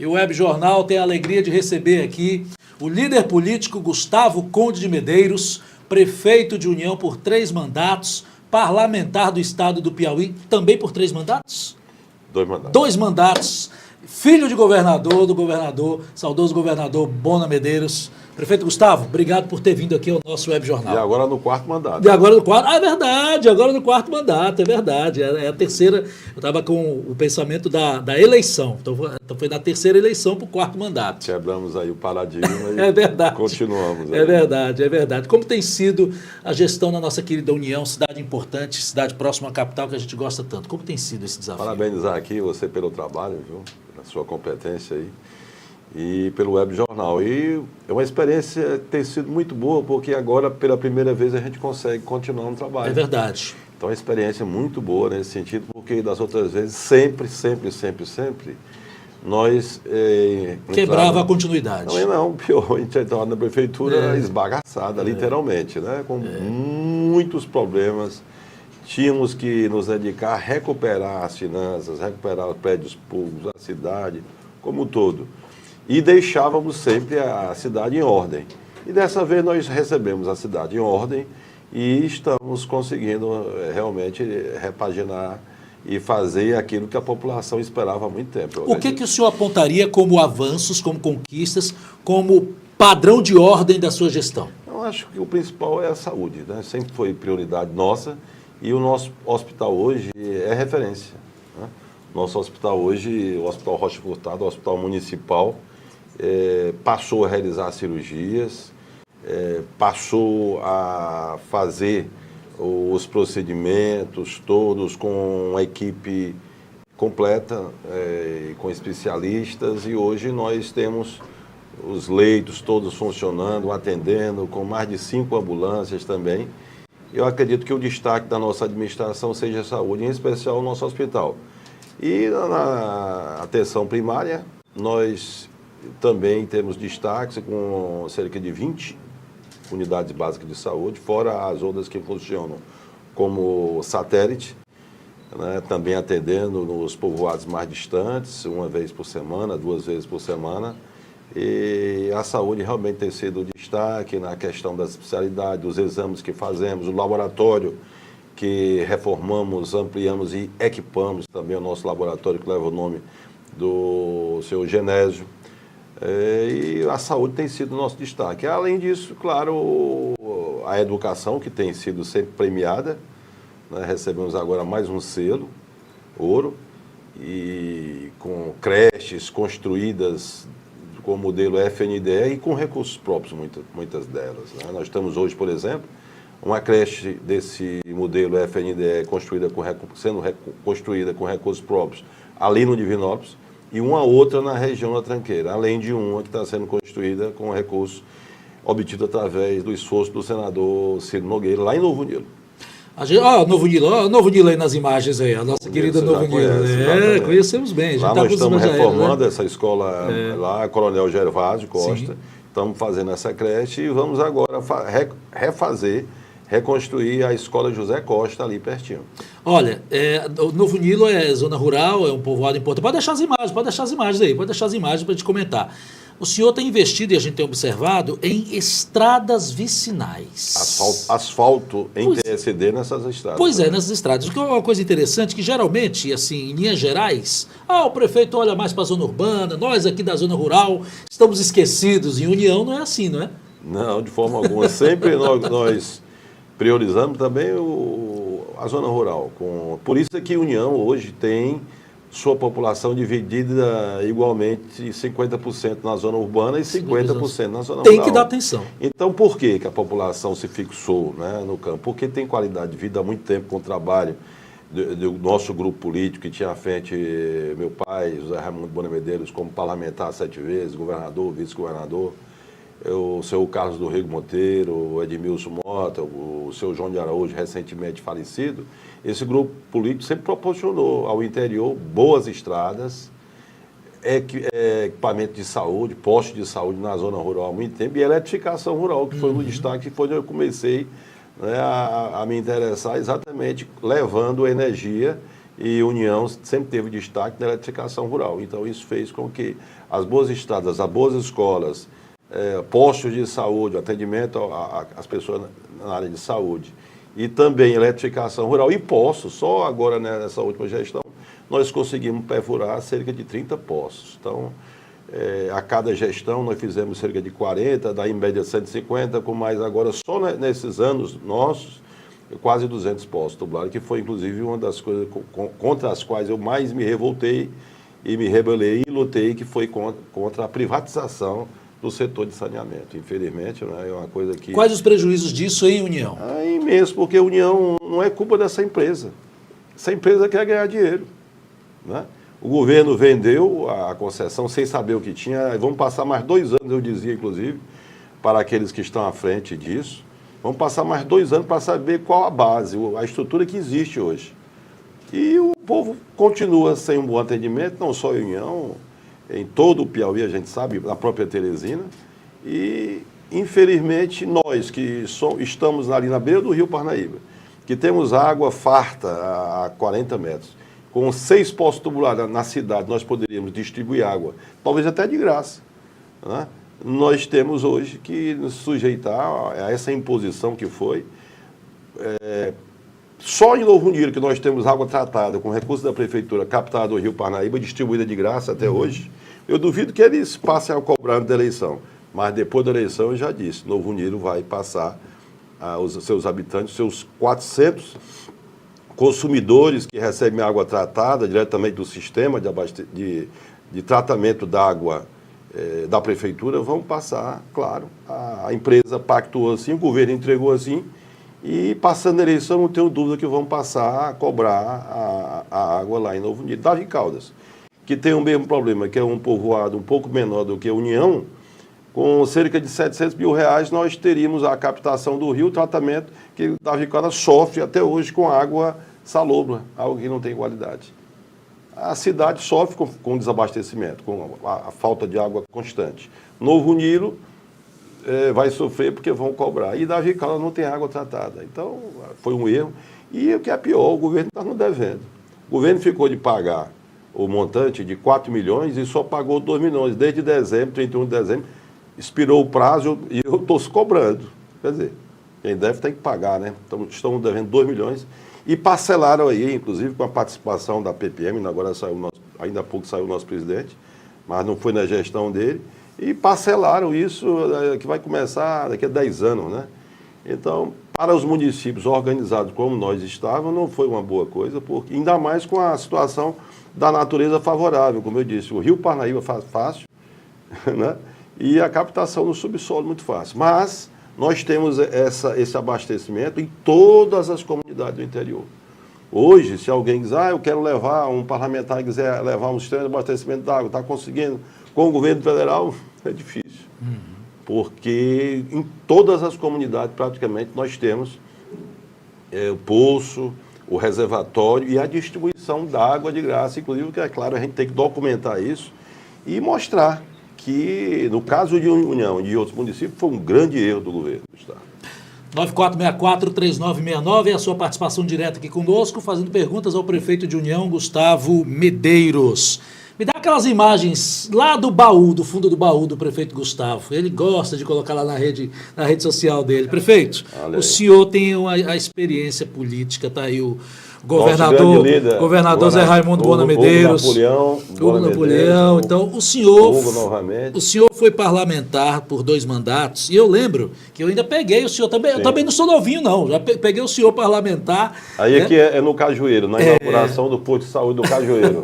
E o Web Jornal tem a alegria de receber aqui o líder político Gustavo Conde de Medeiros, prefeito de União por 3 mandatos, parlamentar do estado do Piauí, também por 3 mandatos? 2 mandatos. 2 mandatos, filho de governador, do governador, saudoso governador Bona Medeiros. Prefeito Gustavo, obrigado por ter vindo aqui ao nosso Web Jornal. E agora no 4º mandato. E agora no 4º, é verdade, agora no 4º mandato, é verdade. É a terceira, eu estava com o pensamento da eleição, então foi na terceira eleição para o 4º mandato. Quebramos aí o paradigma e É verdade. continuamos. É verdade, é verdade. Como tem sido a gestão na nossa querida União, cidade importante, cidade próxima à capital que a gente gosta tanto? Como tem sido esse desafio? Parabenizar aqui você pelo trabalho, viu? Pela sua competência aí. E pelo Web Jornal. E é uma experiência que tem sido muito boa, porque agora, pela primeira vez, a gente consegue continuar no trabalho. É verdade. Então, é uma experiência muito boa nesse sentido, porque das outras vezes, sempre, nós... Quebrava a continuidade. Não, pior, a gente entrava na prefeitura esbagaçada, literalmente, né? Com muitos problemas. Tínhamos que nos dedicar a recuperar as finanças, recuperar os prédios públicos, a cidade, como um todo. E deixávamos sempre a cidade em ordem. E dessa vez nós recebemos a cidade em ordem e estamos conseguindo realmente repaginar e fazer aquilo que a população esperava há muito tempo. O que o senhor apontaria como avanços, como conquistas, como padrão de ordem da sua gestão? Eu acho que o principal é a saúde, né? Sempre foi prioridade nossa e o nosso hospital hoje é referência, né? Nosso hospital hoje, o Hospital Rocha Furtado, o Hospital Municipal, passou a realizar cirurgias, passou a fazer os procedimentos todos com uma equipe completa, com especialistas, e hoje nós temos os leitos todos funcionando, atendendo, com mais de 5 ambulâncias também. Eu acredito que o destaque da nossa administração seja a saúde, em especial o nosso hospital. E na atenção primária, nós também temos destaques com cerca de 20 unidades básicas de saúde, fora as outras que funcionam como satélite, né, também atendendo nos povoados mais distantes, 1 vez por semana, 2 vezes por semana. E a saúde realmente tem sido destaque na questão das especialidades, dos exames que fazemos, o laboratório que reformamos, ampliamos e equipamos também o nosso laboratório, que leva o nome do seu Genésio. E a saúde tem sido o nosso destaque. Além disso, claro, a educação, que tem sido sempre premiada, né? Recebemos agora mais um selo, ouro, e com creches construídas com o modelo FNDE e com recursos próprios, muitas delas, né? Nós estamos hoje, por exemplo, uma creche desse modelo FNDE sendo construída com recursos próprios ali no Divinópolis, e uma outra na região da Tranqueira, além de uma que está sendo construída com recursos obtidos através do esforço do senador Ciro Nogueira, lá em Novo Nilo. Novo Nilo aí nas imagens aí, a nossa querida Novo Nilo. Conhecemos bem. Lá nós estamos reformando essa escola, lá, Coronel Gervásio Costa. Sim. Estamos fazendo essa creche e vamos agora reconstruir a escola José Costa ali pertinho. Olha, o Novo Nilo é zona rural, é um povoado importante. Pode deixar as imagens aí, para a gente comentar. O senhor tem investido, e a gente tem observado, em estradas vicinais. Asfalto em TSD nessas estradas. Pois é, nessas estradas. O que é uma coisa interessante, que geralmente, assim, em linhas gerais, o prefeito olha mais para a zona urbana, nós aqui da zona rural estamos esquecidos. Em União não é assim, não é? Não, de forma alguma. Sempre nós priorizamos também a zona rural. Por isso é que União hoje tem sua população dividida igualmente 50% na zona urbana e 50% na zona rural. Tem que dar atenção. Então, por que a população se fixou, né, no campo? Porque tem qualidade de vida há muito tempo com o trabalho do nosso grupo político, que tinha à frente meu pai, José Raimundo Bona Medeiros, como parlamentar 7 vezes, governador, vice-governador, o seu Carlos do Rego Monteiro, o Edmilson Mota, o seu João de Araújo, recentemente falecido. Esse grupo político sempre proporcionou ao interior boas estradas, equipamento de saúde, postos de saúde na zona rural há muito tempo, e eletrificação rural, que foi no destaque, que foi onde eu comecei, né, a me interessar, exatamente levando energia e União sempre teve destaque na eletrificação rural. Então, isso fez com que as boas estradas, as boas escolas, postos de saúde, atendimento às pessoas na área de saúde, e também eletrificação rural e postos, só agora nessa última gestão, nós conseguimos perfurar cerca de 30 postos. Então, a cada gestão nós fizemos cerca de 40, daí em média 150, com mais agora só nesses anos nossos, quase 200 postos tubulares, que foi inclusive uma das coisas contra as quais eu mais me revoltei e me rebelei e lutei, que foi contra a privatização do setor de saneamento. Infelizmente, né, é uma coisa que... Quais os prejuízos disso em União? É imenso, porque a União não é culpa dessa empresa. Essa empresa quer ganhar dinheiro, né? O governo vendeu a concessão sem saber o que tinha. Vamos passar mais 2 anos, eu dizia, inclusive, para aqueles que estão à frente disso. Vamos passar mais 2 anos para saber qual a base, a estrutura que existe hoje. E o povo continua sem um bom atendimento, não só em União, em todo o Piauí, a gente sabe, na própria Teresina. E, infelizmente, nós que estamos ali na beira do Rio Parnaíba, que temos água farta a 40 metros, com 6 postos tubulares na cidade, nós poderíamos distribuir água, talvez até de graça, né? Nós temos hoje que nos sujeitar a essa imposição que foi. Só em Novo Nilo, que nós temos água tratada com recursos da prefeitura captada do Rio Parnaíba, distribuída de graça até hoje, eu duvido que eles passem a cobrar da eleição. Mas depois da eleição, eu já disse, Novo Nilo vai passar aos seus habitantes, seus 400 consumidores que recebem água tratada diretamente do sistema de tratamento da água da prefeitura, vão passar, claro, a empresa pactuou assim, o governo entregou assim, e passando a eleição, não tenho dúvida que vão passar a cobrar a água lá em Novo Nilo. Davi Caldas, que tem o mesmo problema, que é um povoado um pouco menor do que a União, com cerca de R$700 mil, nós teríamos a captação do rio, o tratamento que Davi Caldas sofre até hoje com água salobra, algo que não tem qualidade. A cidade sofre com desabastecimento, com a falta de água constante. Novo Nilo vai sofrer porque vão cobrar. E Davi Caldas não tem água tratada. Então, foi um erro. E o que é pior, o governo está nos devendo. O governo ficou de pagar o montante de 4 milhões e só pagou 2 milhões. Desde dezembro, 31 de dezembro, expirou o prazo e eu estou se cobrando. Quer dizer, quem deve tem que pagar, né? Então, estamos devendo 2 milhões. E parcelaram aí, inclusive com a participação da PPM, agora ainda há pouco saiu o nosso presidente, mas não foi na gestão dele, e parcelaram isso, que vai começar daqui a 10 anos, né? Então, para os municípios organizados como nós estávamos, não foi uma boa coisa, porque ainda mais com a situação da natureza favorável, como eu disse, o Rio Parnaíba fácil, né? E a captação no subsolo muito fácil. Mas nós temos esse abastecimento em todas as comunidades do interior. Hoje, se alguém dizer, eu quero levar, um parlamentar quiser levar um sistema de abastecimento d'água, está conseguindo com o governo federal, é difícil. Porque em todas as comunidades, praticamente, nós temos o poço, o reservatório e a distribuição d'água de graça. Inclusive, que é claro, a gente tem que documentar isso e mostrar que, no caso de União e de outros municípios, foi um grande erro do governo do Estado. 9464-3969 é a sua participação direta aqui conosco, fazendo perguntas ao prefeito de União, Gustavo Medeiros. Me dá aquelas imagens lá do baú, do fundo do baú do prefeito Gustavo. Ele gosta de colocar lá na rede social dele. Prefeito, o senhor tem a experiência política, está aí o governador Zé Raimundo Bona Medeiros, Hugo Napoleão. Então, o senhor foi parlamentar por 2 mandatos, e eu lembro que eu ainda peguei o senhor também. Eu também não sou novinho, não. Já peguei o senhor parlamentar. Aí aqui é no Cajueiro, na inauguração do posto de saúde do Cajueiro.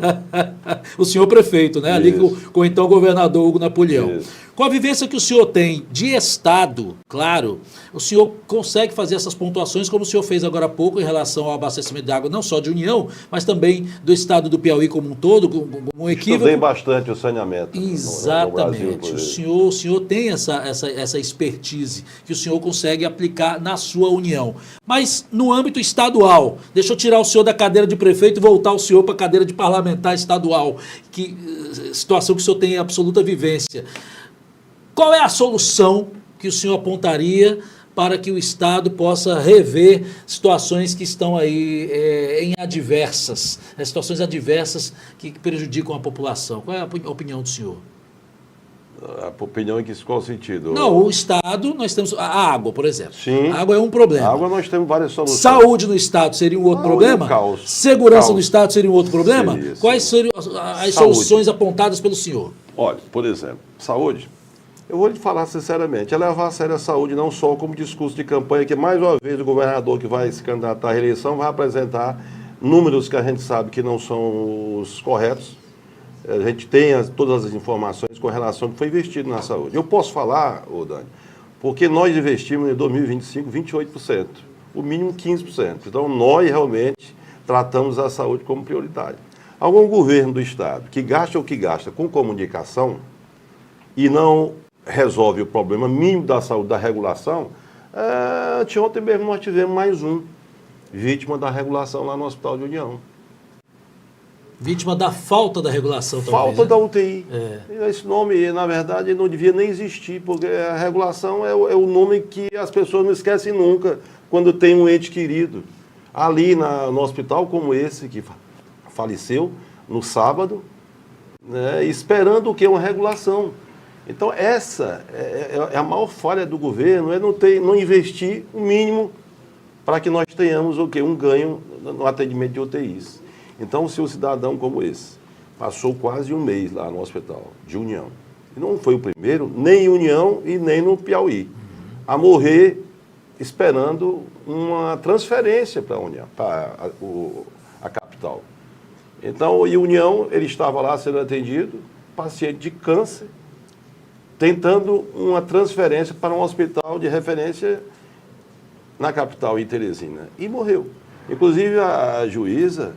O senhor prefeito, né? Ali com o então governador Hugo Napoleão. Isso. Com a vivência que o senhor tem de Estado, claro, o senhor consegue fazer essas pontuações como o senhor fez agora há pouco em relação ao abastecimento de água, não só de União, mas também do estado do Piauí como um todo, com um equívoco. Estudei bastante o saneamento. Exatamente. No Brasil, o senhor tem essa expertise que o senhor consegue aplicar na sua União. Mas no âmbito estadual, deixa eu tirar o senhor da cadeira de prefeito e voltar o senhor para a cadeira de parlamentar estadual, situação que o senhor tem absoluta vivência. Qual é a solução que o senhor apontaria para que o Estado possa rever situações que estão aí em adversas, situações adversas que prejudicam a população. Qual é a opinião do senhor? A opinião em qual sentido? Não, o Estado, nós temos a água, por exemplo. Sim. A água é um problema. A água nós temos várias soluções. Saúde no Estado seria um outro problema? Caos. Segurança no Estado seria um outro problema? Seria. Quais seriam as soluções apontadas pelo senhor? Olha, por exemplo, saúde. Eu vou lhe falar sinceramente, é levar a sério a saúde não só como discurso de campanha, que mais uma vez o governador que vai se candidatar à reeleição vai apresentar números que a gente sabe que não são os corretos. A gente tem todas as informações com relação ao que foi investido na saúde. Eu posso falar, Dani, porque nós investimos em 2025 28%, o mínimo 15%. Então nós realmente tratamos a saúde como prioritária. Algum governo do Estado que gasta o que gasta com comunicação e não resolve o problema mínimo da saúde, da regulação, anteontem mesmo nós tivemos mais um vítima da regulação lá no Hospital de União. Vítima da falta da regulação também. Falta, né? Da UTI. É. Esse nome, na verdade, não devia nem existir, porque a regulação é o nome que as pessoas não esquecem nunca quando tem um ente querido. Ali no hospital como esse, que faleceu no sábado, né, esperando o quê? Uma regulação. Então, essa é a maior falha do governo, é não investir o mínimo para que nós tenhamos o quê? Um ganho no atendimento de UTIs. Então, se um cidadão como esse passou quase um mês lá no hospital de União, e não foi o primeiro, nem em União e nem no Piauí, a morrer esperando uma transferência para a União, para a capital. Então, em União, ele estava lá sendo atendido, paciente de câncer, tentando uma transferência para um hospital de referência na capital, em Teresina, e morreu. Inclusive, a juíza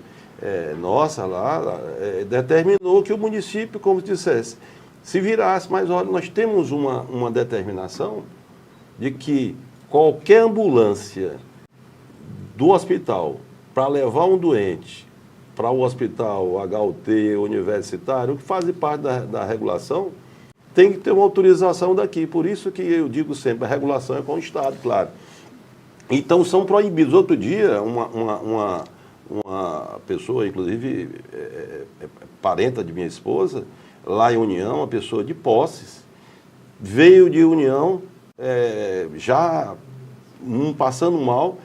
nossa lá determinou que o município, como dissesse, se virasse, mas olha, nós temos uma determinação de que qualquer ambulância do hospital para levar um doente para o hospital HUT universitário, que faz parte da regulação, tem que ter uma autorização daqui. Por isso que eu digo sempre, a regulação é com o Estado, claro. Então são proibidos. Outro dia, uma pessoa, inclusive parenta de minha esposa, lá em União, uma pessoa de Posses, veio de União, já passando mal,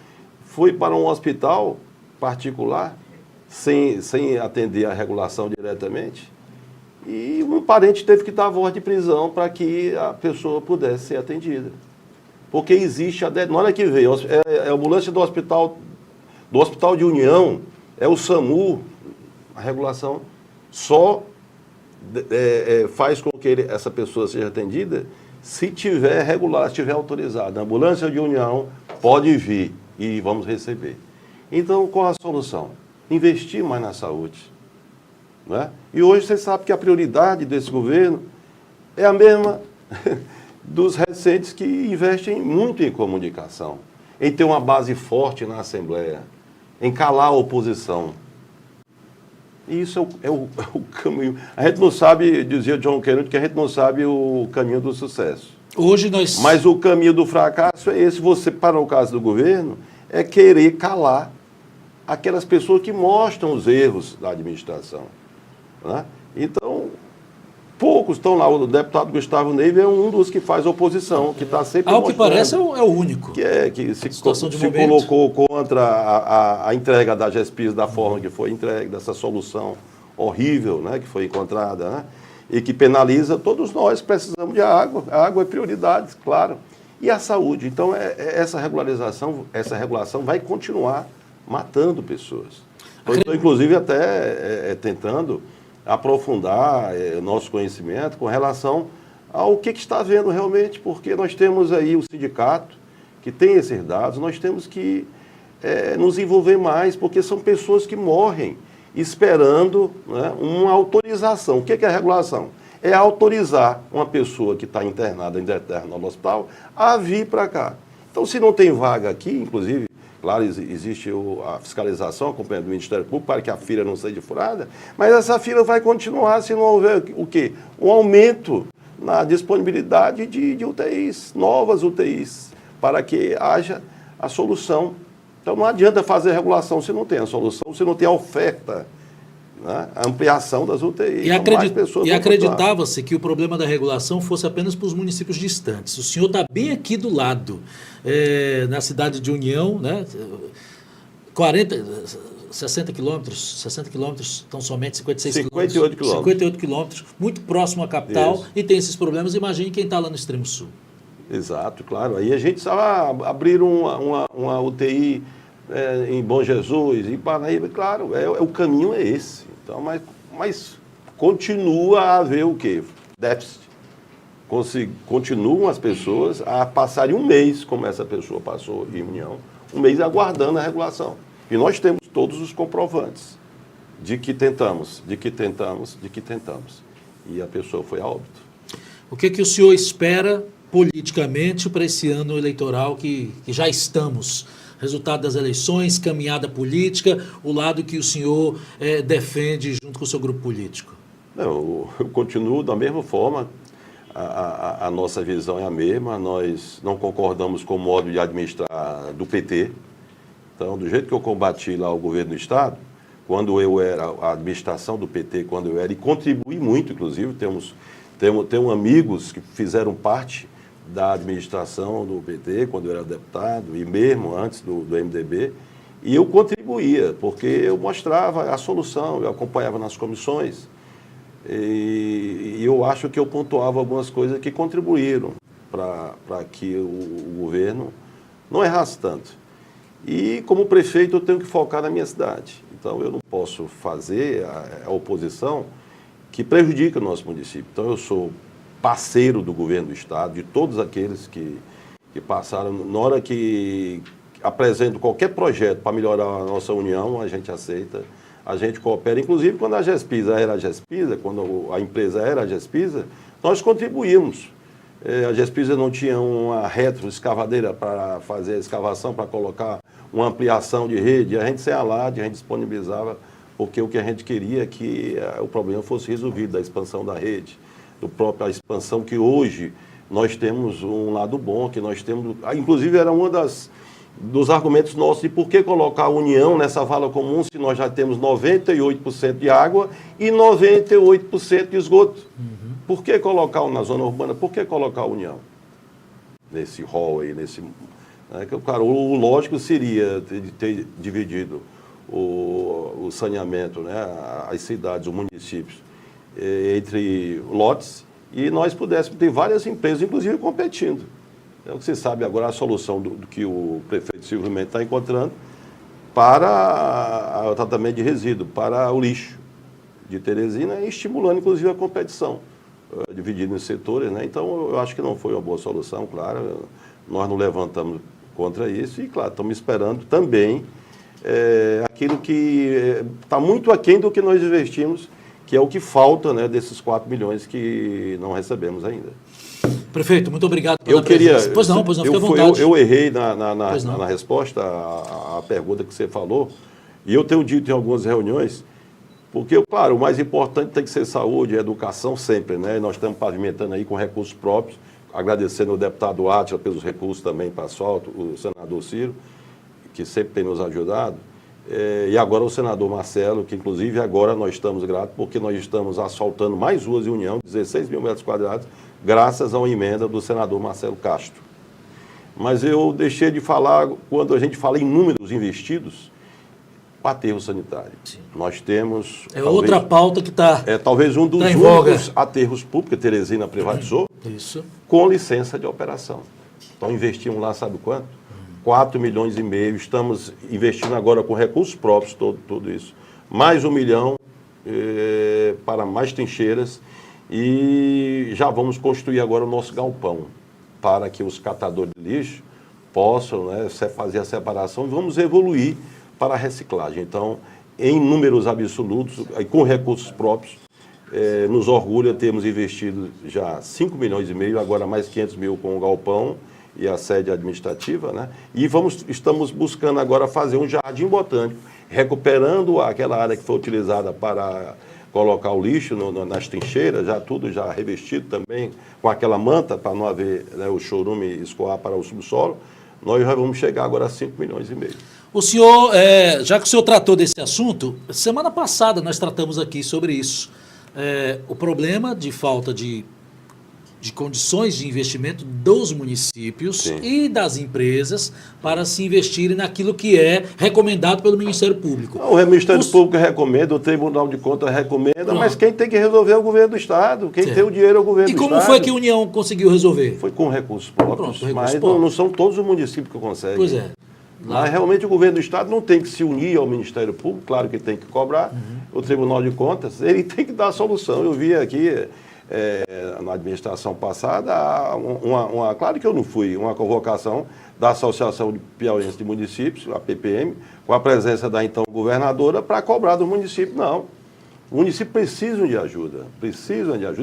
foi para um hospital particular, sem atender a regulação diretamente, e um parente teve que dar voz de prisão para que a pessoa pudesse ser atendida. Porque existe, na hora que veio, a ambulância do hospital de União, é o SAMU, a regulação só faz com que essa pessoa seja atendida se tiver regular, se tiver autorizado. A ambulância de União pode vir e vamos receber. Então, qual a solução? Investir mais na saúde. Né? E hoje você sabe que a prioridade desse governo é a mesma dos recentes que investem muito em comunicação, em ter uma base forte na Assembleia, em calar a oposição. E isso é o caminho. A gente não sabe, dizia John Kennedy, que a gente não sabe o caminho do sucesso. Hoje nós... Mas o caminho do fracasso é esse. Você, para o caso do governo, é querer calar aquelas pessoas que mostram os erros da administração. Né? Então, poucos estão lá. O deputado Gustavo Neiva é um dos que faz oposição, que está sempre ao que parece é o único. Que se colocou contra a entrega da GESPIS da forma que foi entregue, dessa solução horrível, né, que foi encontrada, né, e que penaliza todos nós que precisamos de água. A água é prioridade, claro. E a saúde. Então, essa regulação vai continuar matando pessoas. Eu estou, inclusive, até tentando aprofundar nosso conhecimento com relação ao que está havendo realmente, porque nós temos aí o sindicato que tem esses dados, nós temos que nos envolver mais, porque são pessoas que morrem esperando, né, uma autorização. O que é a regulação? É autorizar uma pessoa que está internada em determinado hospital a vir para cá. Então, se não tem vaga aqui, inclusive, claro, existe a fiscalização, acompanhamento do Ministério Público, para que a fila não seja furada, mas essa fila vai continuar se não houver o quê? Um aumento na disponibilidade de UTIs, novas UTIs, para que haja a solução. Então não adianta fazer regulação se não tem a solução, se não tem a oferta, né? A ampliação das UTIs. E acreditava-se que o problema da regulação fosse apenas para os municípios distantes. O senhor está bem aqui do lado, na cidade de União, né? 60 quilômetros, então somente 58 quilômetros. 58 quilômetros, muito próximo à capital. Isso. E tem esses problemas. Imagine quem está lá no extremo sul. Exato, claro. Aí a gente precisava abrir uma UTI em Bom Jesus, em Paraíba, claro, o caminho é esse. Então, mas continua a haver o quê? Déficit. Continuam as pessoas a passarem um mês, como essa pessoa passou em União, um mês aguardando a regulação. E nós temos todos os comprovantes de que tentamos. E a pessoa foi a óbito. O que o senhor espera politicamente para esse ano eleitoral que já estamos? Resultado das eleições, caminhada política, o lado que o senhor defende junto com o seu grupo político. Não, eu continuo da mesma forma, a nossa visão é a mesma, nós não concordamos com o modo de administrar do PT. Então, do jeito que eu combati lá o governo do Estado, quando eu era a administração do PT, e contribuí muito, inclusive, temos amigos que fizeram parte da administração do PT, quando eu era deputado, e mesmo antes do MDB, e eu contribuía, porque eu mostrava a solução, eu acompanhava nas comissões, e eu acho que eu pontuava algumas coisas que contribuíram para que o governo não errasse tanto. E, como prefeito, eu tenho que focar na minha cidade. Então, eu não posso fazer a oposição que prejudica o nosso município. Então, eu sou parceiro do governo do Estado, de todos aqueles que passaram. Na hora que apresento qualquer projeto para melhorar a nossa união, a gente aceita, a gente coopera. Inclusive, quando a Gespisa era a Gespisa, quando a empresa era a Gespisa, nós contribuímos. A Gespisa não tinha uma retroescavadeira para fazer a escavação, para colocar uma ampliação de rede, a gente saía lá, a gente disponibilizava, porque o que a gente queria é que o problema fosse resolvido, da expansão da rede, a expansão que hoje nós temos um lado bom, que nós temos, inclusive era um dos argumentos nossos de por que colocar a União nessa vala comum se nós já temos 98% de água e 98% de esgoto. Uhum. Por que colocar na zona urbana? Por que colocar a União nesse rol aí, Claro, o lógico seria ter dividido o saneamento, né, as cidades, os municípios, entre lotes, e nós pudéssemos ter várias empresas, inclusive, competindo. É o que você sabe agora, a solução do que o prefeito Silvio Mendes está encontrando para o tratamento de resíduo, para o lixo de Teresina, e estimulando, inclusive, a competição, dividindo em setores, né? Então, eu acho que não foi uma boa solução, claro, nós não levantamos contra isso, e, claro, estamos esperando também aquilo que está muito aquém do que nós investimos, que é o que falta, né, desses 4 milhões que não recebemos ainda. Prefeito, muito obrigado pela presença. Pois não, fique à vontade. Eu errei na resposta à pergunta que você falou, e eu tenho dito em algumas reuniões, porque, claro, o mais importante tem que ser saúde e educação sempre, né? Nós estamos pavimentando aí com recursos próprios, agradecendo ao deputado Átila pelos recursos também para asfalto, o senador Ciro, que sempre tem nos ajudado, e agora o senador Marcelo, que inclusive agora nós estamos gratos, porque nós estamos asfaltando mais ruas em União, 16 mil metros quadrados, graças a uma emenda do senador Marcelo Castro. Mas eu deixei de falar, quando a gente fala em números investidos, o aterro sanitário. Sim. Nós temos... outra pauta que está talvez um dos únicos aterros públicos que Teresina privatizou, isso, com licença de operação. Então investimos lá, sabe quanto? 4 milhões e meio, estamos investindo agora com recursos próprios, tudo isso. Mais 1 milhão para mais trincheiras, e já vamos construir agora o nosso galpão, para que os catadores de lixo possam, né, fazer a separação, e vamos evoluir para a reciclagem. Então, em números absolutos, com recursos próprios, nos orgulha termos investido já 5 milhões e meio, agora mais 500 mil com o galpão e a sede administrativa, né? E estamos buscando agora fazer um jardim botânico, recuperando aquela área que foi utilizada para colocar o lixo nas trincheiras, tudo já revestido também, com aquela manta para não haver, né, o chorume escoar para o subsolo, nós já vamos chegar agora a 5 milhões e meio. O senhor, já que o senhor tratou desse assunto, semana passada nós tratamos aqui sobre isso. O problema de falta de condições de investimento dos municípios Sim. e das empresas para se investirem naquilo que é recomendado pelo Ministério Público. O Ministério Público recomenda, o Tribunal de Contas recomenda, Pronto. mas quem tem que resolver é o governo do Estado. Quem Certo. tem o dinheiro é o governo do E Estado. como foi que a União conseguiu resolver? Foi com recursos próprios, Pronto, recursos mas próprios. não são todos os municípios que conseguem. Pois é. Mas realmente o governo do Estado não tem que se unir ao Ministério Público, claro que tem que cobrar. O Tribunal de Contas, ele tem que dar a solução. Eu vi aqui, na administração passada, claro que eu não fui, uma convocação da Associação de Piauienses de Municípios, a PPM, com a presença da então governadora, para cobrar do município. Não. Os municípios precisam de ajuda,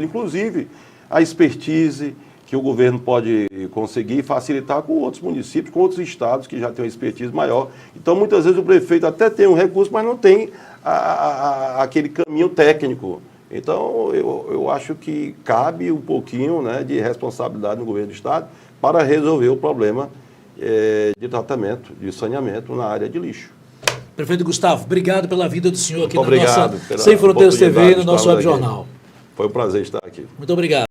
inclusive a expertise que o governo pode conseguir facilitar com outros municípios, com outros estados que já têm uma expertise maior. Então, muitas vezes o prefeito até tem um recurso, mas não tem aquele caminho técnico. Então, eu acho que cabe um pouquinho, né, de responsabilidade no governo do estado para resolver o problema de tratamento, de saneamento na área de lixo. Prefeito Gustavo, obrigado pela vida do senhor aqui Muito na obrigado nossa pela Sem Fronteiras TV e no oportunidade de nosso estarmos Web aqui. Jornal. Foi um prazer estar aqui. Muito obrigado.